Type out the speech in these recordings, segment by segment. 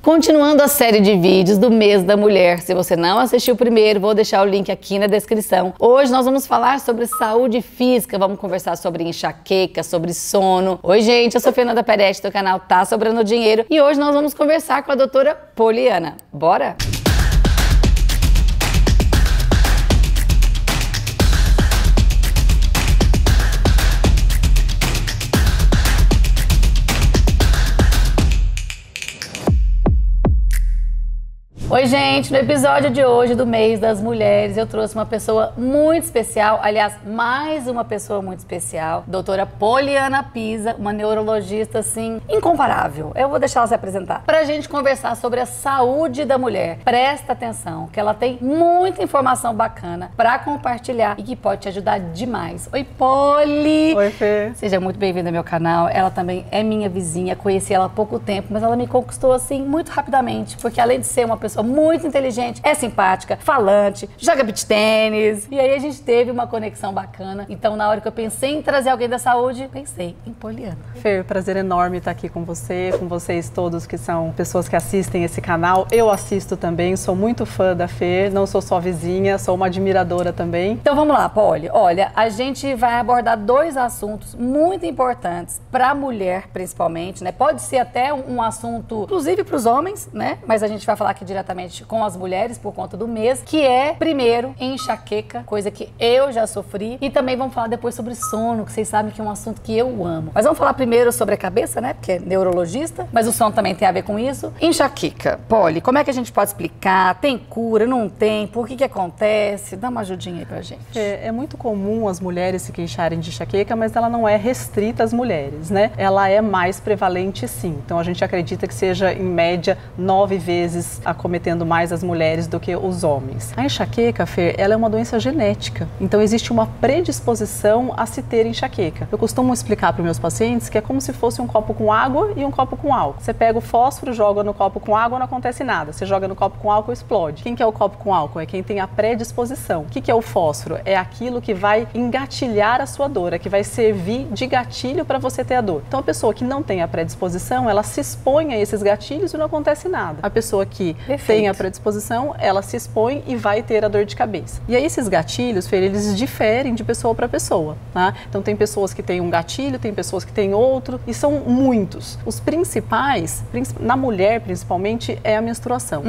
Continuando a série de vídeos do mês da mulher. Se você não assistiu o primeiro, vou deixar o link aqui na descrição. Hoje nós vamos falar sobre saúde física, vamos conversar sobre enxaqueca, sobre sono. Oi gente, eu sou Fernanda Peretti do canal Tá Sobrando Dinheiro e hoje nós vamos conversar com a doutora Poliana. Bora? Oi gente, no episódio de hoje do mês das mulheres eu trouxe uma pessoa muito especial, aliás, mais uma pessoa muito especial, doutora Poliana Pisa, uma neurologista assim, incomparável. Eu vou deixar ela se apresentar pra gente conversar sobre a saúde da mulher. Presta atenção, que ela tem muita informação bacana pra compartilhar e que pode te ajudar demais. Oi Poli! Oi Fê! Seja muito bem-vinda ao meu canal, ela também é minha vizinha, conheci ela há pouco tempo, mas ela me conquistou assim muito rapidamente, porque além de ser uma pessoa muito inteligente, é simpática, falante, joga beach tênis. E aí a gente teve uma conexão bacana. Então, na hora que eu pensei em trazer alguém da saúde, pensei em Poliana. Fê, prazer enorme estar aqui com você, com vocês todos que são pessoas que assistem esse canal. Eu assisto também, sou muito fã da Fê, não sou só vizinha, sou uma admiradora também. Então vamos lá, Poli. Olha, a gente vai abordar dois assuntos muito importantes para a mulher, principalmente, né? Pode ser até um assunto, inclusive para os homens, né? Mas a gente vai falar aqui diretamente com as mulheres por conta do mês, que é, primeiro, enxaqueca, coisa que eu já sofri, e também vamos falar depois sobre sono, que vocês sabem que é um assunto que eu amo. Mas vamos falar primeiro sobre a cabeça, né, porque é neurologista, mas o sono também tem a ver com isso. Enxaqueca, Poli, como é que a gente pode explicar? Tem cura, não tem? Por que acontece? Dá uma ajudinha aí pra gente. É muito comum as mulheres se queixarem de enxaqueca, mas ela não é restrita às mulheres, né? Ela é mais prevalente sim, então a gente acredita que seja em média 9 vezes acometendo mais as mulheres do que os homens. A enxaqueca, Fer, ela é uma doença genética, então existe uma predisposição a se ter enxaqueca. Eu costumo explicar para os meus pacientes que é como se fosse um copo com água e um copo com álcool. Você pega o fósforo, joga no copo com água, não acontece nada. Você joga no copo com álcool, explode. Quem que é o copo com álcool? É quem tem a predisposição. O que é o fósforo? É aquilo que vai engatilhar a sua dor, é que vai servir de gatilho para você ter a dor. Então a pessoa que não tem a predisposição, ela se expõe a esses gatilhos e não acontece nada. A pessoa que tem a predisposição, ela se expõe e vai ter a dor de cabeça. E aí esses gatilhos, Fer, eles diferem de pessoa para pessoa, tá? Então tem pessoas que têm um gatilho, tem pessoas que têm outro, e são muitos. Os principais, na mulher principalmente, é a menstruação.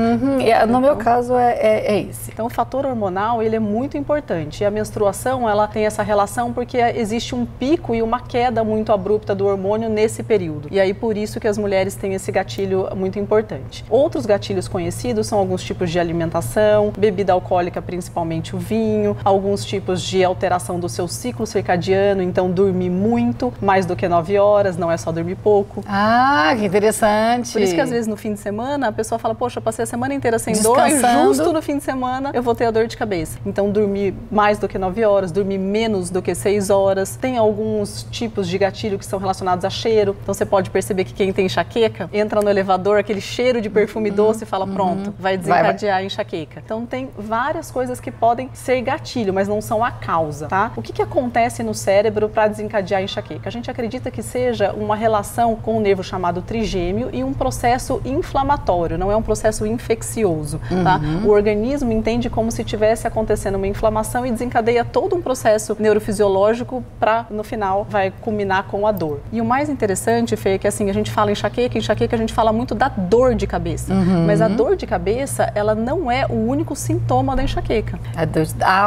No meu caso é esse. Então o fator hormonal, ele é muito importante. E a menstruação, ela tem essa relação porque existe um pico e uma queda muito abrupta do hormônio nesse período. E aí por isso que as mulheres têm esse gatilho muito importante. Outros gatilhos conhecidos são alguns tipos de alimentação, bebida alcoólica, principalmente o vinho, alguns tipos de alteração do seu ciclo circadiano, então dormir muito, mais do que 9 horas, não é só dormir pouco. Ah, que interessante! Por isso que às vezes no fim de semana a pessoa fala, poxa, eu passei a semana inteira sem dor e justo no fim de semana eu vou ter a dor de cabeça. Então dormir mais do que 9 horas, dormir menos do que 6 horas. Tem alguns tipos de gatilho que são relacionados a cheiro, então você pode perceber que quem tem enxaqueca, entra no elevador, aquele cheiro de perfume doce e fala, pronto, vai desencadear a enxaqueca. Então tem várias coisas que podem ser gatilho, mas não são a causa, tá? O que acontece no cérebro para desencadear a enxaqueca? A gente acredita que seja uma relação com um nervo chamado trigêmeo e um processo inflamatório, não é um processo infeccioso, tá? O organismo entende como se tivesse acontecendo uma inflamação e desencadeia todo um processo neurofisiológico para, no final, vai culminar com a dor. E o mais interessante, Fê, é que assim, a gente fala enxaqueca, a gente fala muito da dor de cabeça, mas a dor de cabeça, ela não é o único sintoma da enxaqueca.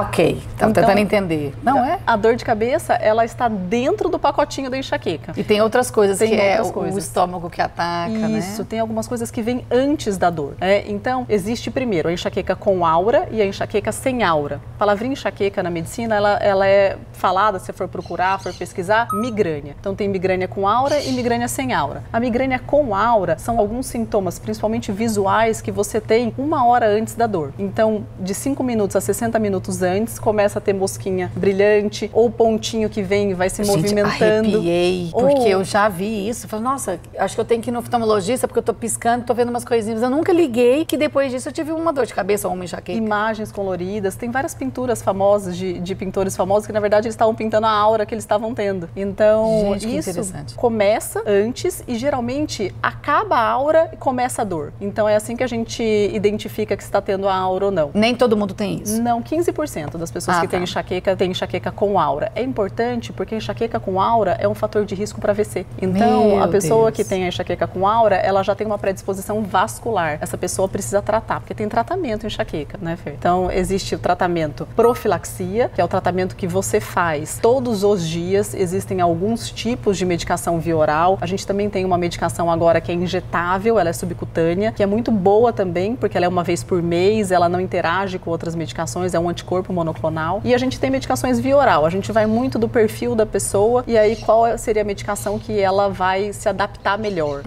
Ok. Então, tentando entender. Não é? A dor de cabeça, ela está dentro do pacotinho da enxaqueca. E tem outras coisas, o estômago que ataca, Isso, né? tem algumas coisas que vêm antes da dor. Então, existe primeiro a enxaqueca com aura e a enxaqueca sem aura. A palavrinha enxaqueca na medicina, ela é falada, se for procurar, for pesquisar, migrânia. Então tem migrânia com aura e migrânia sem aura. A migrânia com aura são alguns sintomas, principalmente visuais, que você tem 1 hora antes da dor. Então, de 5 minutos a 60 minutos antes, começa a ter mosquinha brilhante ou pontinho que vem e vai se movimentando. Arrepiei, porque eu já vi isso. Falei, nossa, acho que eu tenho que ir no oftalmologista porque eu tô piscando, tô vendo umas coisinhas. Eu nunca liguei que depois disso eu tive uma dor de cabeça ou uma enxaqueca. Imagens coloridas. Tem várias pinturas famosas de pintores famosos que, na verdade, eles estavam pintando a aura que eles estavam tendo. Então, gente, isso começa antes e, geralmente, acaba a aura e começa a dor. Então, é assim que a gente identifica que está tendo a aura ou não. Nem todo mundo tem isso? Não, 15% das pessoas que têm enxaqueca com aura. É importante porque a enxaqueca com aura é um fator de risco para AVC. Então, a pessoa que tem a enxaqueca com aura, ela já tem uma predisposição vascular. Essa pessoa precisa tratar, porque tem tratamento enxaqueca, né, Fer? Então, existe o tratamento profilaxia, que é o tratamento que você faz todos os dias. Existem alguns tipos de medicação via oral. A gente também tem uma medicação agora que é injetável, ela é subcutânea, que é muito boa também, porque ela é uma vez por mês, ela não interage com outras medicações, é um anticorpo monoclonal. E a gente tem medicações via oral. A gente vai muito do perfil da pessoa e aí qual seria a medicação que ela vai se adaptar melhor,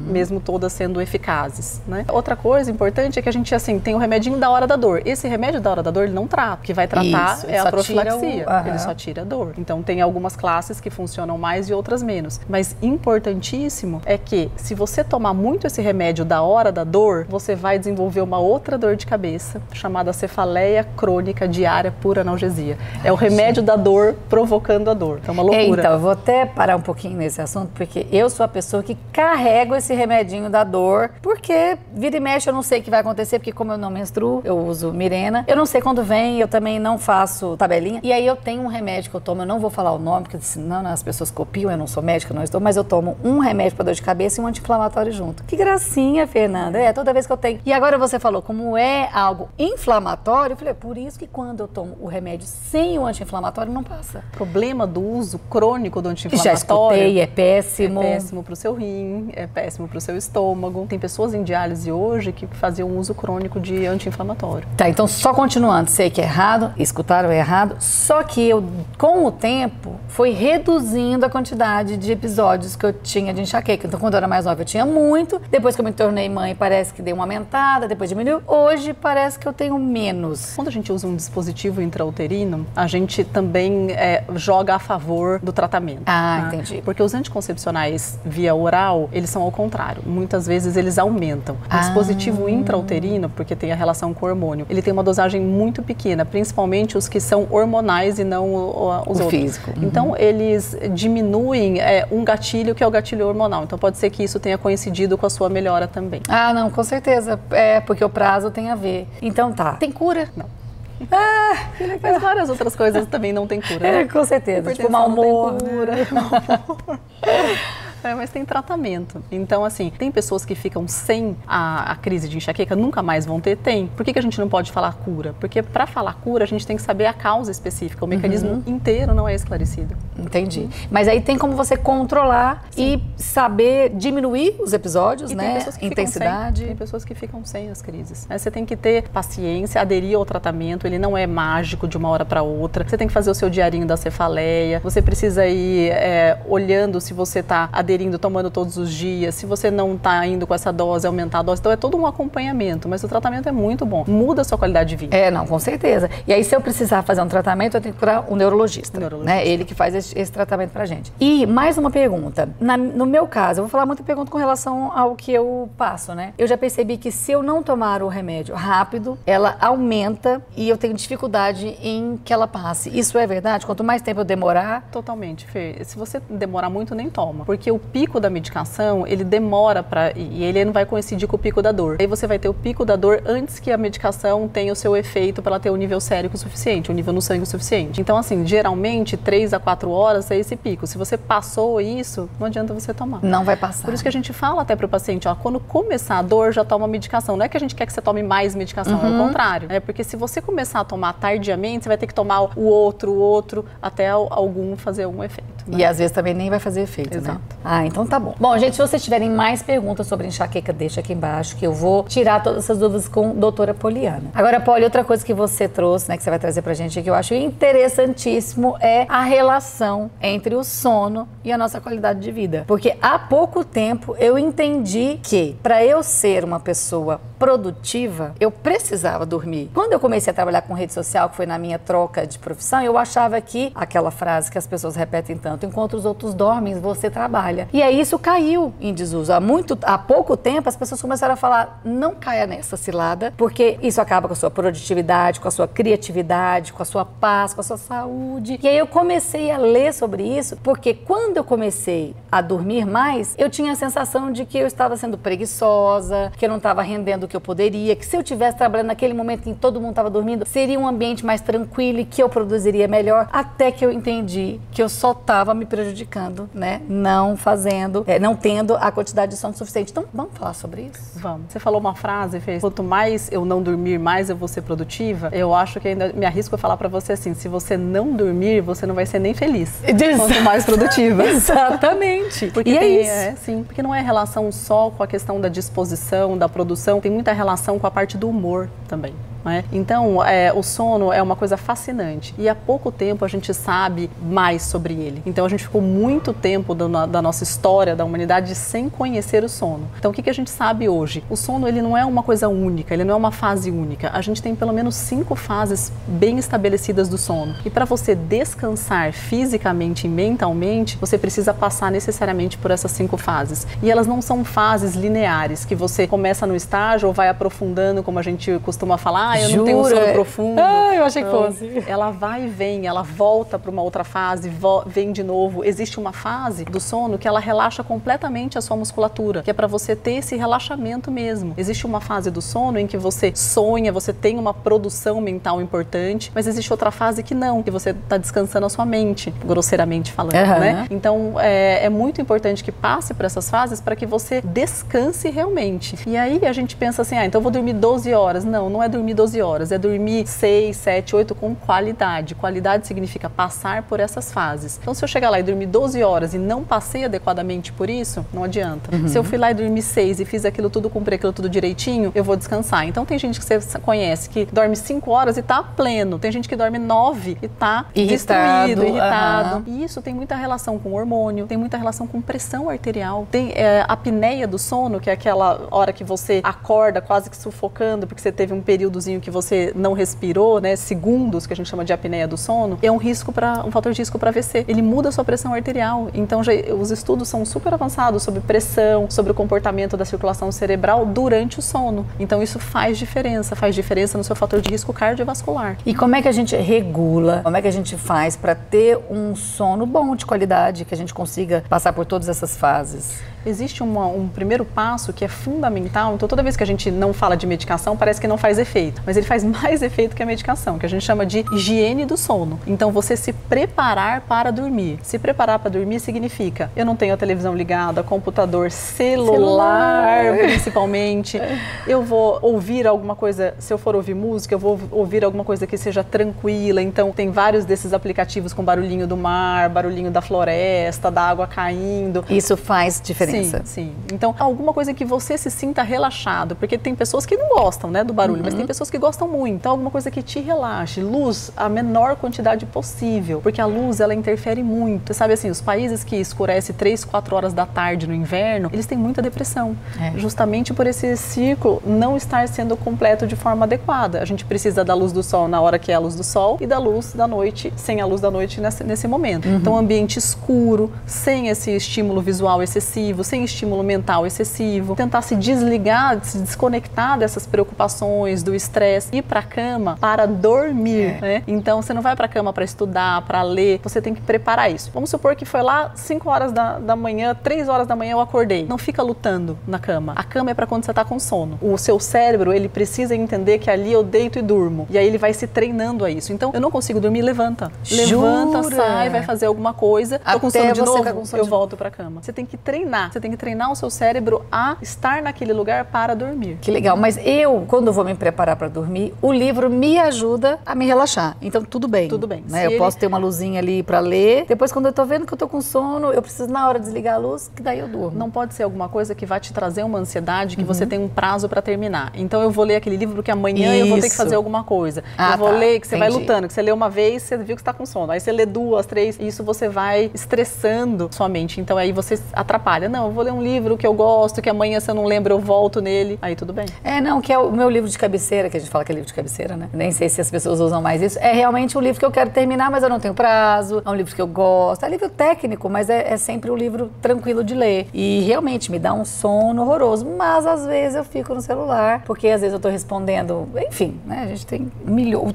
mesmo todas sendo eficazes, né? Outra coisa importante é que a gente, assim, tem o remedinho da hora da dor. Esse remédio da hora da dor, ele não trata. O que vai tratar é a profilaxia. Ele só tira a dor. Então, tem algumas classes que funcionam mais e outras menos. Mas importantíssimo é que se você tomar muito esse remédio da hora da dor, você vai desenvolver uma outra dor de cabeça chamada cefaleia crônica diária por analgesia. É o remédio da dor provocando a dor. Então, é uma loucura. Então, eu vou até parar um pouquinho nesse assunto, porque eu sou a pessoa que carrego esse remedinho da dor, porque vira e mexe eu não sei o que vai acontecer, porque como eu não menstruo, eu uso Mirena. Eu não sei quando vem, eu também não faço tabelinha. E aí eu tenho um remédio que eu tomo, eu não vou falar o nome, porque senão as pessoas copiam, eu não sou médica, não estou, mas eu tomo um remédio para dor de cabeça e um anti-inflamatório junto. Que gracinha, Fernanda. É, toda vez que eu tenho. E agora você falou, como é algo inflamatório, eu falei, por isso que quando eu tomo o remédio sem o anti-inflamatório, não passa. O problema do uso crônico do anti-inflamatório. Já escutei, é péssimo. É péssimo para o seu rim, é péssimo para o seu estômago. Tem pessoas em diálise hoje que faziam uso crônico de anti-inflamatório. Tá, então só continuando, sei que é errado, escutaram errado, só que eu, com o tempo, fui reduzindo a quantidade de episódios que eu tinha de enxaqueca. Então, quando eu era mais nova, eu tinha muito. Depois que eu me tornei mãe, parece que deu uma aumentada, depois diminuiu. Hoje, parece que eu tenho menos. Quando a gente usa um dispositivo intrauterino, a gente também joga a favor do tratamento. Ah, né? Entendi. Porque os anticoncepcionais via oral, eles são ao contrário. Muitas vezes eles aumentam. O dispositivo intrauterino, porque tem a relação com o hormônio, ele tem uma dosagem muito pequena, principalmente os que são hormonais e não os outros. Físico. Então, eles diminuem um gatilho que é o gatilho hormonal. Então, pode ser que isso tenha coincidido com a sua melhora também. Ah, não, com certeza. É, porque o prazo tem a ver. Então tá. Tem cura? Não. Ah, mas várias outras coisas também não tem cura. É, com certeza. Tipo, mau humor. Não tem cura. Mas tem tratamento. Então, assim, tem pessoas que ficam sem a crise de enxaqueca, nunca mais vão ter? Tem. Por que a gente não pode falar cura? Porque para falar cura, a gente tem que saber a causa específica. O mecanismo inteiro não é esclarecido. Entendi. Mas aí tem como você controlar e saber diminuir os episódios, né? Intensidade. Tem pessoas que ficam sem as crises. Você tem que ter paciência, aderir ao tratamento. Ele não é mágico de uma hora para outra. Você tem que fazer o seu diarinho da cefaleia. Você precisa ir olhando se você está aderindo, tomando todos os dias. Se você não está indo com essa dose, aumentar a dose. Então é todo um acompanhamento, mas o tratamento é muito bom. Muda a sua qualidade de vida. É, não, com certeza. E aí, se eu precisar fazer um tratamento, eu tenho que procurar um neurologista. Né? Ele que faz esse tratamento pra gente. E mais uma pergunta. No meu caso, eu vou falar muita pergunta com relação ao que eu passo, né? Eu já percebi que se eu não tomar o remédio rápido, ela aumenta e eu tenho dificuldade em que ela passe. Isso é verdade? Quanto mais tempo eu demorar... Totalmente, Fê. Se você demorar muito, nem toma. Porque o pico da medicação, ele demora e ele não vai coincidir com o pico da dor. Aí você vai ter o pico da dor antes que a medicação tenha o seu efeito para ela ter o nível sérico suficiente, o nível no sangue suficiente. Então, assim, geralmente, 3 a 4 horas é esse pico. Se você passou isso, não adianta você tomar. Não vai passar. Por isso que a gente fala até para o paciente, ó, quando começar a dor, já toma medicação. Não é que a gente quer que você tome mais medicação, é o contrário. Porque se você começar a tomar tardiamente, você vai ter que tomar o outro, até algum fazer um efeito. né? E às vezes também nem vai fazer efeito, Exato. né? Ah, então tá bom. Bom, gente, se vocês tiverem mais perguntas sobre enxaqueca, deixa aqui embaixo que eu vou tirar todas essas dúvidas com a doutora Poliana. Agora, Poli, outra coisa que você trouxe, né, que você vai trazer pra gente que eu acho interessantíssimo é a relação entre o sono e a nossa qualidade de vida. Porque há pouco tempo eu entendi que para eu ser uma pessoa produtiva, eu precisava dormir. Quando eu comecei a trabalhar com rede social, que foi na minha troca de profissão, eu achava que aquela frase que as pessoas repetem tanto, enquanto os outros dormem, você trabalha. E aí isso caiu em desuso. Há pouco tempo as pessoas começaram a falar, não caia nessa cilada, porque isso acaba com a sua produtividade, com a sua criatividade, com a sua paz, com a sua saúde. E aí eu comecei a ler sobre isso, porque quando eu comecei a dormir mais, eu tinha a sensação de que eu estava sendo preguiçosa, que eu não estava rendendo o que eu poderia, que se eu estivesse trabalhando naquele momento em que todo mundo estava dormindo, seria um ambiente mais tranquilo e que eu produziria melhor, até que eu entendi que eu só estava me prejudicando, né? Não tendo a quantidade de sono suficiente. Então, vamos falar sobre isso? Vamos. Você falou uma frase, Fê, quanto mais eu não dormir, mais eu vou ser produtiva. Eu acho que ainda me arrisco a falar pra você assim, se você não dormir, você não vai ser nem feliz. Quanto mais produtiva. Exatamente. Porque e tem, é isso. Sim, porque não é relação só com a questão da disposição, da produção, tem muita relação com a parte do humor também. Então, o sono é uma coisa fascinante e há pouco tempo a gente sabe mais sobre ele. Então, a gente ficou muito tempo da nossa história, da humanidade, sem conhecer o sono. Então, o que a gente sabe hoje? O sono, ele não é uma coisa única, ele não é uma fase única. A gente tem pelo menos 5 fases bem estabelecidas do sono. E para você descansar fisicamente e mentalmente, você precisa passar necessariamente por essas 5 fases. E elas não são fases lineares, que você começa no estágio ou vai aprofundando, como a gente costuma falar, eu não tenho um sono profundo. Eu achei que fosse. Ela vai e vem, ela volta para uma outra fase, vem de novo. Existe uma fase do sono que ela relaxa completamente a sua musculatura, que é para você ter esse relaxamento mesmo. Existe uma fase do sono em que você sonha, você tem uma produção mental importante, mas existe outra fase que não, que você está descansando a sua mente, grosseiramente falando, né? Então, é muito importante que passe por essas fases para que você descanse realmente. E aí a gente pensa assim, então eu vou dormir 12 horas. Não, não é dormir 12 horas, é dormir 6, 7, 8 com qualidade. Qualidade significa passar por essas fases. Então, se eu chegar lá e dormir 12 horas e não passei adequadamente por isso, não adianta. Se eu fui lá e dormi 6 e fiz aquilo tudo, cumpri aquilo tudo direitinho, eu vou descansar. Então, tem gente que você conhece que dorme 5 horas e tá pleno. Tem gente que dorme 9 e tá destruído, irritado. E isso tem muita relação com hormônio, tem muita relação com pressão arterial. Tem a apneia do sono, que é aquela hora que você acorda quase que sufocando, porque você teve um períodozinho que você não respirou, né, segundos, que a gente chama de apneia do sono, é um fator de risco para AVC. Ele muda a sua pressão arterial. Então, os estudos são super avançados sobre pressão, sobre o comportamento da circulação cerebral durante o sono. Então, isso faz diferença no seu fator de risco cardiovascular. E como é que a gente regula, como é que a gente faz para ter um sono bom, de qualidade, que a gente consiga passar por todas essas fases? Existe um primeiro passo que é fundamental. Então, toda vez que a gente não fala de medicação, parece que não faz efeito. Mas ele faz mais efeito que a medicação, que a gente chama de higiene do sono. Então, você se preparar para dormir. Se preparar para dormir significa, eu não tenho a televisão ligada, computador, celular principalmente. Eu vou ouvir alguma coisa, se eu for ouvir música, eu vou ouvir alguma coisa que seja tranquila. Então, tem vários desses aplicativos com barulhinho do mar, barulhinho da floresta, da água caindo. Isso faz diferença. Sim. Então, alguma coisa que você se sinta relaxado, porque tem pessoas que não gostam, né, do barulho, mas tem pessoas que gostam muito. Então, alguma coisa que te relaxe. Luz, a menor quantidade possível, porque a luz, ela interfere muito. Você sabe assim, os países que escurece 3, 4 horas da tarde no inverno, eles têm muita depressão. Justamente por esse ciclo não estar sendo completo de forma adequada. A gente precisa da luz do sol na hora que é a luz do sol e da luz da noite, sem a luz da noite nesse momento. Então, ambiente escuro, sem esse estímulo visual excessivo, sem estímulo mental excessivo, tentar se desligar, se desconectar dessas preocupações, do estresse, ir para a cama para dormir, né? Então, você não vai para a cama para estudar, para ler, você tem que preparar isso. Vamos supor que foi lá 5 horas da manhã, 3 horas da manhã eu acordei. Não fica lutando na cama. A cama é para quando você está com sono. O seu cérebro, ele precisa entender que ali eu deito e durmo. E aí ele vai se treinando a isso. Então, eu não consigo dormir, levanta. Levanta, sai, vai fazer alguma coisa. Tô com sono de novo, eu volto para a cama. Você tem que treinar treinar. Você tem que treinar o seu cérebro a estar naquele lugar para dormir. Que legal, mas eu, quando eu vou me preparar para dormir, o livro me ajuda a me relaxar. Então, tudo bem. Tudo bem. Né? Eu posso ter uma luzinha ali para ler. Depois, quando eu tô vendo que eu tô com sono, eu preciso na hora desligar a luz, que daí eu durmo. Não pode ser alguma coisa que vai te trazer uma ansiedade, que você tem um prazo para terminar. Então, eu vou ler aquele livro porque amanhã eu vou ter que fazer alguma coisa. Eu vou ler que você vai lutando, que você lê uma vez, você viu que está com sono. Aí você lê 2, 3, e isso você vai estressando sua mente. Então, aí você atrapalha. Não, eu vou ler um livro que eu gosto, que amanhã, se eu não lembro, eu volto nele. Aí tudo bem. Não, que é o meu livro de cabeceira, que a gente fala que é livro de cabeceira, né? Nem sei se as pessoas usam mais isso. É realmente um livro que eu quero terminar, mas eu não tenho prazo. É um livro que eu gosto. É livro técnico, mas é sempre um livro tranquilo de ler. E realmente me dá um sono horroroso. Mas às vezes eu fico no celular, porque às vezes eu tô respondendo, enfim, né? A gente tem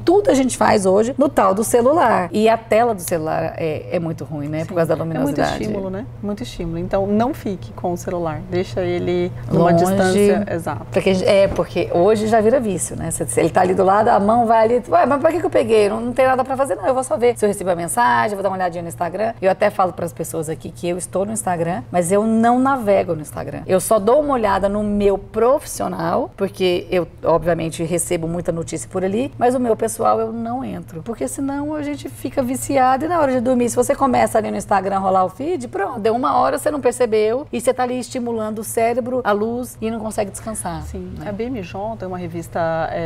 tudo a gente faz hoje no tal do celular. E a tela do celular é muito ruim, né? Sim. Por causa da luminosidade. É muito estímulo, né? Muito estímulo. Então não fique com o celular. Deixa ele numa distância. Exato. Porque hoje já vira vício, né? Ele tá ali do lado, a mão vai ali. Ué, mas pra que eu peguei? Não tem nada pra fazer, não. Eu vou só ver se eu recebi a mensagem, vou dar uma olhadinha no Instagram. Eu até falo pras pessoas aqui que eu estou no Instagram, mas eu não navego no Instagram. Eu só dou uma olhada no meu profissional, porque eu, obviamente, recebo muita notícia por ali, mas o meu pessoal eu não entro. Porque senão a gente fica viciado e na hora de dormir, se você começa ali no Instagram a rolar o feed, pronto, deu 1 hora, você não percebeu e você tá ali estimulando o cérebro, a luz e não consegue descansar. Sim, né? A BMJ é uma revista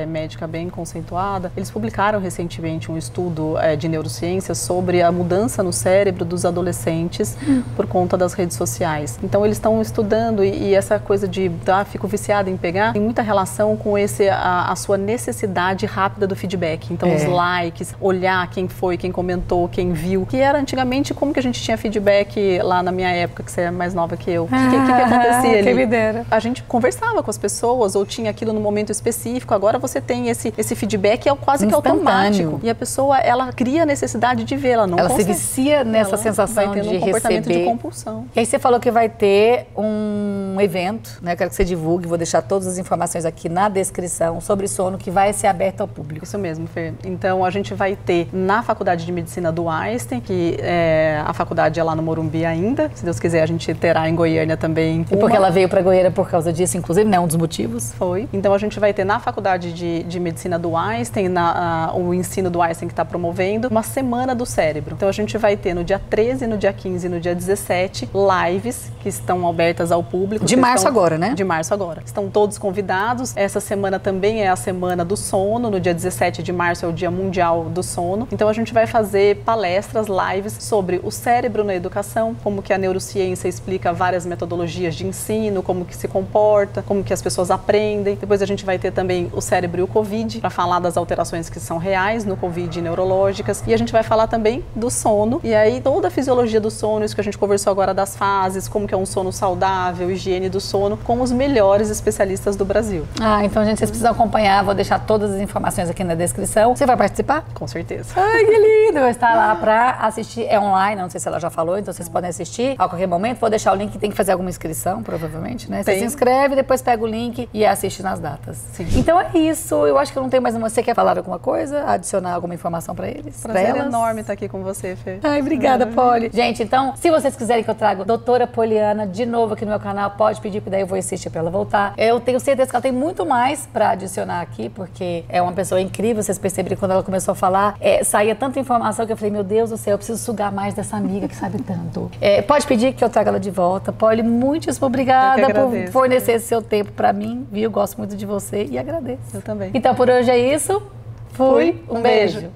médica bem conceituada. Eles publicaram recentemente um estudo de neurociência sobre a mudança no cérebro dos adolescentes por conta das redes sociais. Então eles estão estudando e essa coisa de fico viciada em pegar tem muita relação com a sua necessidade rápida do feedback. Então os likes, olhar quem foi, quem comentou, quem viu. Que era antigamente como que a gente tinha feedback lá na minha época, que você é mais nova que eu. O que acontecia ali? Que me dera. A gente conversava com as pessoas ou tinha aquilo no momento específico. Agora você tem esse feedback quase que automático. E a pessoa, ela cria a necessidade de ver, ela não consegue. Se vicia nessa sensação de receber. Comportamento de compulsão. E aí você falou que vai ter um evento, né? Eu quero que você divulgue, vou deixar todas as informações aqui na descrição sobre sono, que vai ser aberto ao público. Isso mesmo, Fer. Então a gente vai ter na Faculdade de Medicina do Einstein, que a faculdade é lá no Morumbi ainda. Se Deus quiser, a gente terá em Goiânia também. E porque ela veio para Goiânia por causa disso, inclusive, né? Um dos motivos. Foi. Então a gente vai ter na Faculdade de Medicina do Einstein, o ensino do Einstein que está promovendo, uma semana do cérebro. Então a gente vai ter no dia 13, no dia 15 e no dia 17 lives que estão abertas ao público. De março agora, né? De março agora. Estão todos convidados. Essa semana também é a semana do sono. No dia 17 de março é o Dia Mundial do Sono. Então a gente vai fazer palestras, lives sobre o cérebro na educação, como que a neurociência explica várias metodologias de ensino, como que se comporta, como que as pessoas aprendem. Depois a gente vai ter também o cérebro e o Covid, para falar das alterações que são reais no Covid e neurológicas. E a gente vai falar também do sono. E aí toda a fisiologia do sono, isso que a gente conversou agora das fases, como que é um sono saudável, higiene do sono, com os melhores especialistas do Brasil. Então, gente, vocês precisam acompanhar. Vou deixar todas as informações aqui na descrição. Você vai participar? Com certeza. Ai, que lindo! Vou estar lá para assistir. É online, não sei se ela já falou, então vocês podem assistir a qualquer momento. Vou deixar o link, tem que fazer alguma inscrição, provavelmente, né? Você se inscreve, depois pega o link e assiste nas datas. Sim. Então é isso. Eu acho que eu não tenho mais uma. Você quer falar alguma coisa? Adicionar alguma informação para eles? Prazer enorme estar aqui com você, Fê. Ai, obrigada, Poli. Gente, então, se vocês quiserem que eu traga a doutora Poliana de novo aqui no meu canal, pode pedir, que daí eu vou insistir para ela voltar. Eu tenho certeza que ela tem muito mais para adicionar aqui, porque é uma pessoa incrível. Vocês perceberam que quando ela começou a falar, saía tanta informação que eu falei, meu Deus do céu, eu preciso sugar mais dessa amiga que sabe tanto. Pode pedir que eu traga ela de volta. Poli, muitíssimo obrigada por fornecer esse seu tempo para mim, viu? Gosto muito de você e agradeço. Eu também. Então, por hoje é isso. Fui. Um beijo.